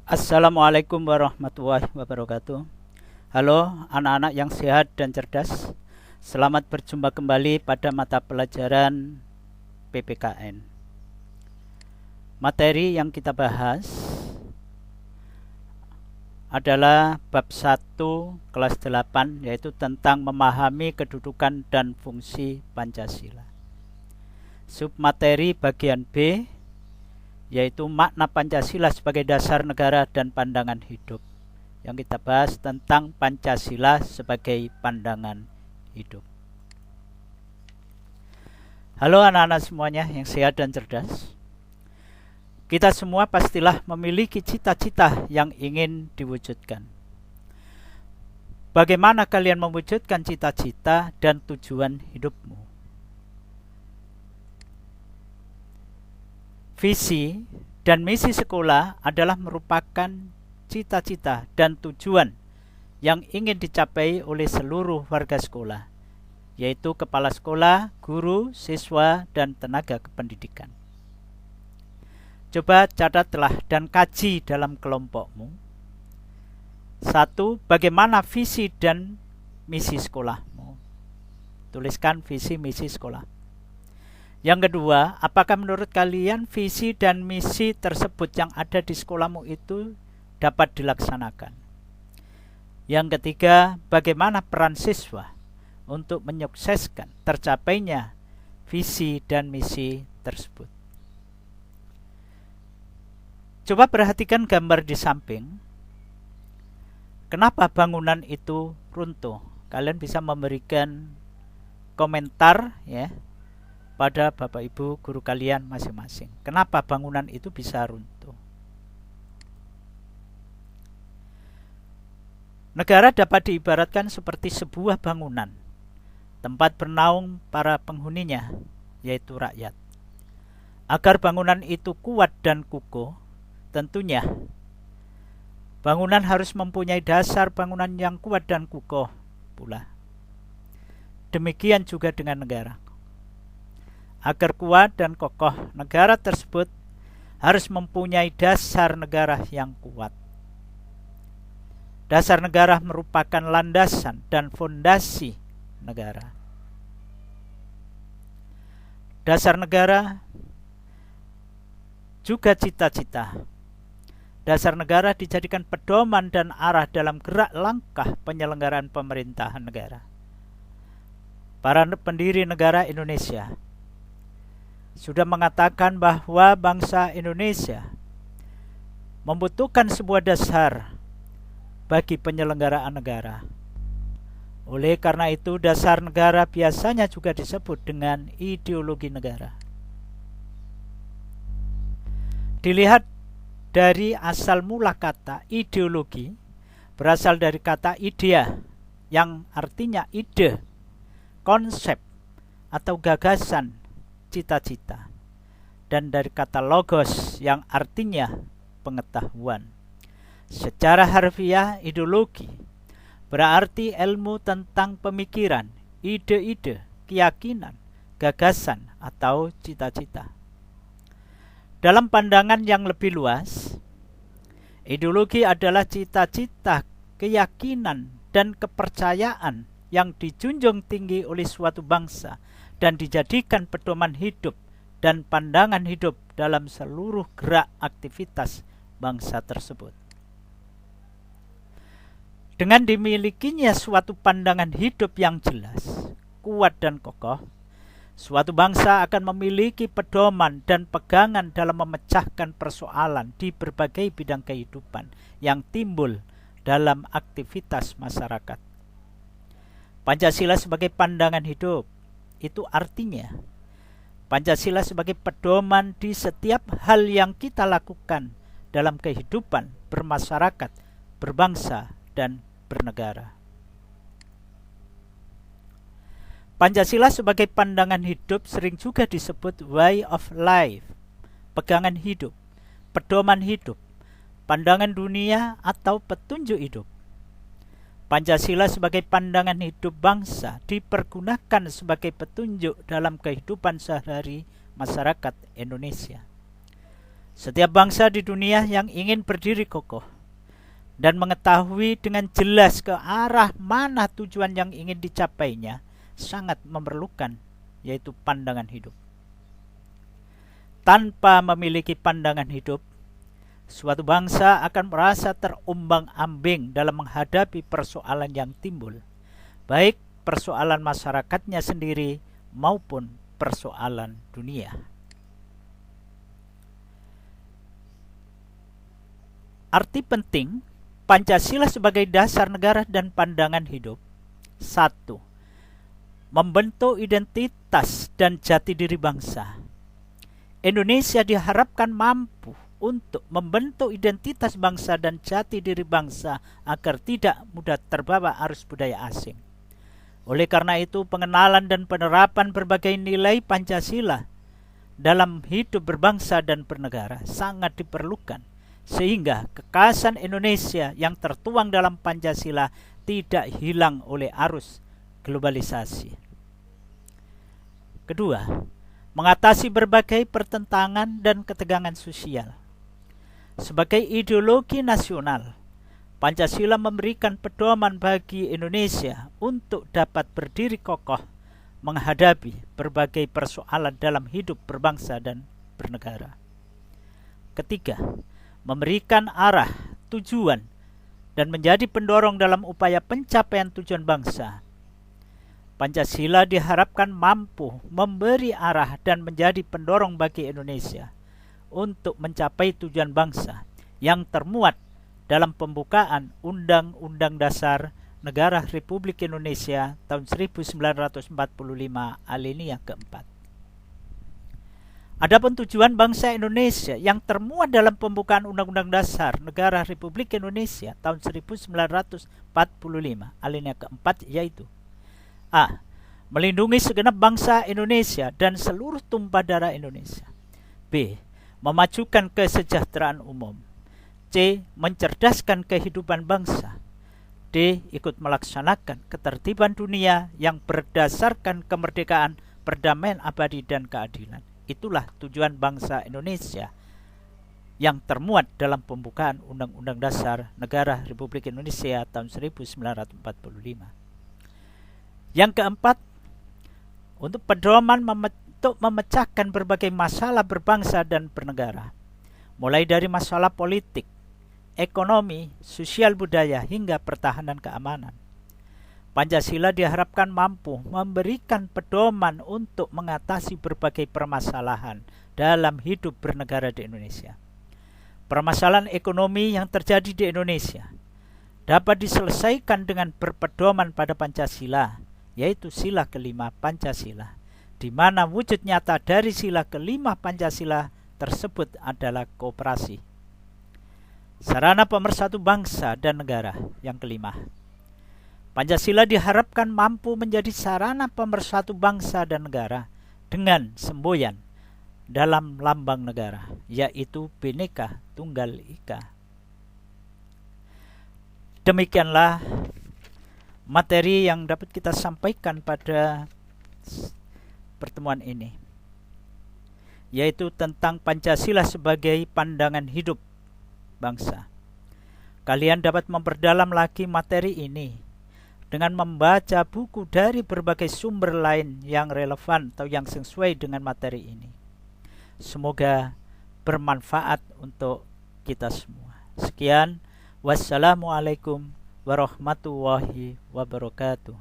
Assalamualaikum warahmatullahi wabarakatuh. Halo anak-anak yang sehat dan cerdas. Selamat berjumpa kembali pada mata pelajaran PPKN. Materi yang kita bahas adalah bab 1 kelas 8, yaitu tentang memahami kedudukan dan fungsi Pancasila. Submateri bagian B, yaitu makna Pancasila sebagai dasar negara dan pandangan hidup. Yang kita bahas tentang Pancasila sebagai pandangan hidup. Halo anak-anak semuanya yang sehat dan cerdas. Kita semua pastilah memiliki cita-cita yang ingin diwujudkan. Bagaimana kalian mewujudkan cita-cita dan tujuan hidupmu? Visi dan misi sekolah adalah merupakan cita-cita dan tujuan yang ingin dicapai oleh seluruh warga sekolah, yaitu kepala sekolah, guru, siswa, dan tenaga kependidikan. Coba catatlah dan kaji dalam kelompokmu. 1. Bagaimana visi dan misi sekolahmu? Tuliskan visi misi sekolah. Yang kedua, apakah menurut kalian visi dan misi tersebut yang ada di sekolahmu itu dapat dilaksanakan? Yang ketiga, bagaimana peran siswa untuk menyukseskan tercapainya visi dan misi tersebut? Coba perhatikan gambar di samping. Kenapa bangunan itu runtuh? Kalian bisa memberikan komentar ya pada Bapak Ibu guru kalian masing-masing. Kenapa bangunan itu bisa runtuh? Negara dapat diibaratkan seperti sebuah bangunan, tempat bernaung para penghuninya, yaitu rakyat. Agar bangunan itu kuat dan kukuh, tentunya bangunan harus mempunyai dasar bangunan yang kuat dan kukuh pula. Demikian juga dengan negara. Agar kuat dan kokoh, negara tersebut harus mempunyai dasar negara yang kuat. Dasar negara merupakan landasan dan fondasi negara. Dasar negara juga cita-cita. Dasar negara dijadikan pedoman dan arah dalam gerak langkah penyelenggaraan pemerintahan negara. Para pendiri negara Indonesia sudah mengatakan bahwa bangsa Indonesia membutuhkan sebuah dasar bagi penyelenggaraan negara. Oleh karena itu, dasar negara biasanya juga disebut dengan ideologi negara. Dilihat dari asal mula kata ideologi, berasal dari kata idea yang artinya ide, konsep atau gagasan, cita-cita, dan dari kata logos yang artinya pengetahuan. Secara harfiah, ideologi berarti ilmu tentang pemikiran, ide-ide, keyakinan, gagasan, atau cita-cita. Dalam pandangan yang lebih luas, ideologi adalah cita-cita, keyakinan, dan kepercayaan yang dijunjung tinggi oleh suatu bangsa dan dijadikan pedoman hidup dan pandangan hidup dalam seluruh gerak aktivitas bangsa tersebut. Dengan dimilikinya suatu pandangan hidup yang jelas, kuat dan kokoh, suatu bangsa akan memiliki pedoman dan pegangan dalam memecahkan persoalan di berbagai bidang kehidupan yang timbul dalam aktivitas masyarakat. Pancasila sebagai pandangan hidup itu artinya Pancasila sebagai pedoman di setiap hal yang kita lakukan dalam kehidupan bermasyarakat, berbangsa, dan bernegara. Pancasila sebagai pandangan hidup sering juga disebut way of life, pegangan hidup, pedoman hidup, pandangan dunia, atau petunjuk hidup. Pancasila sebagai pandangan hidup bangsa dipergunakan sebagai petunjuk dalam kehidupan sehari-hari masyarakat Indonesia. Setiap bangsa di dunia yang ingin berdiri kokoh dan mengetahui dengan jelas ke arah mana tujuan yang ingin dicapainya sangat memerlukan, yaitu pandangan hidup. Tanpa memiliki pandangan hidup, suatu bangsa akan merasa terombang-ambing dalam menghadapi persoalan yang timbul, baik persoalan masyarakatnya sendiri maupun persoalan dunia. Arti penting Pancasila sebagai dasar negara dan pandangan hidup. 1. Membentuk identitas dan jati diri bangsa. Indonesia diharapkan mampu untuk membentuk identitas bangsa dan jati diri bangsa agar tidak mudah terbawa arus budaya asing. Oleh karena itu, pengenalan dan penerapan berbagai nilai Pancasila dalam hidup berbangsa dan bernegara sangat diperlukan, sehingga kekhasan Indonesia yang tertuang dalam Pancasila tidak hilang oleh arus globalisasi. Kedua, mengatasi berbagai pertentangan dan ketegangan sosial. Sebagai ideologi nasional, Pancasila memberikan pedoman bagi Indonesia untuk dapat berdiri kokoh menghadapi berbagai persoalan dalam hidup berbangsa dan bernegara. Ketiga, memberikan arah, tujuan, dan menjadi pendorong dalam upaya pencapaian tujuan bangsa. Pancasila diharapkan mampu memberi arah dan menjadi pendorong bagi Indonesia untuk mencapai tujuan bangsa yang termuat dalam pembukaan Undang-Undang Dasar Negara Republik Indonesia tahun 1945 alinea keempat. Adapun tujuan bangsa Indonesia yang termuat dalam pembukaan Undang-Undang Dasar Negara Republik Indonesia tahun 1945 alinea keempat yaitu: A. Melindungi segenap bangsa Indonesia dan seluruh tumpah darah Indonesia. B. Memajukan kesejahteraan umum. C. Mencerdaskan kehidupan bangsa. D. Ikut melaksanakan ketertiban dunia yang berdasarkan kemerdekaan, perdamaian abadi, dan keadilan. Itulah tujuan bangsa Indonesia yang termuat dalam pembukaan Undang-Undang Dasar Negara Republik Indonesia tahun 1945. Yang keempat, untuk pedoman untuk memecahkan berbagai masalah berbangsa dan bernegara, mulai dari masalah politik, ekonomi, sosial budaya, hingga pertahanan keamanan. Pancasila diharapkan mampu memberikan pedoman untuk mengatasi berbagai permasalahan dalam hidup bernegara di Indonesia. Permasalahan ekonomi yang terjadi di Indonesia dapat diselesaikan dengan berpedoman pada Pancasila, yaitu sila kelima Pancasila, di mana wujud nyata dari sila kelima Pancasila tersebut adalah kooperasi. Sarana pemersatu bangsa dan negara. Yang kelima, Pancasila diharapkan mampu menjadi sarana pemersatu bangsa dan negara dengan semboyan dalam lambang negara, yaitu Bhinneka Tunggal Ika. Demikianlah materi yang dapat kita sampaikan pada pertemuan ini, yaitu tentang Pancasila sebagai pandangan hidup bangsa. Kalian dapat memperdalam lagi materi ini dengan membaca buku dari berbagai sumber lain yang relevan atau yang sesuai dengan materi ini. Semoga bermanfaat untuk kita semua. Sekian, wassalamualaikum warahmatullahi wabarakatuh.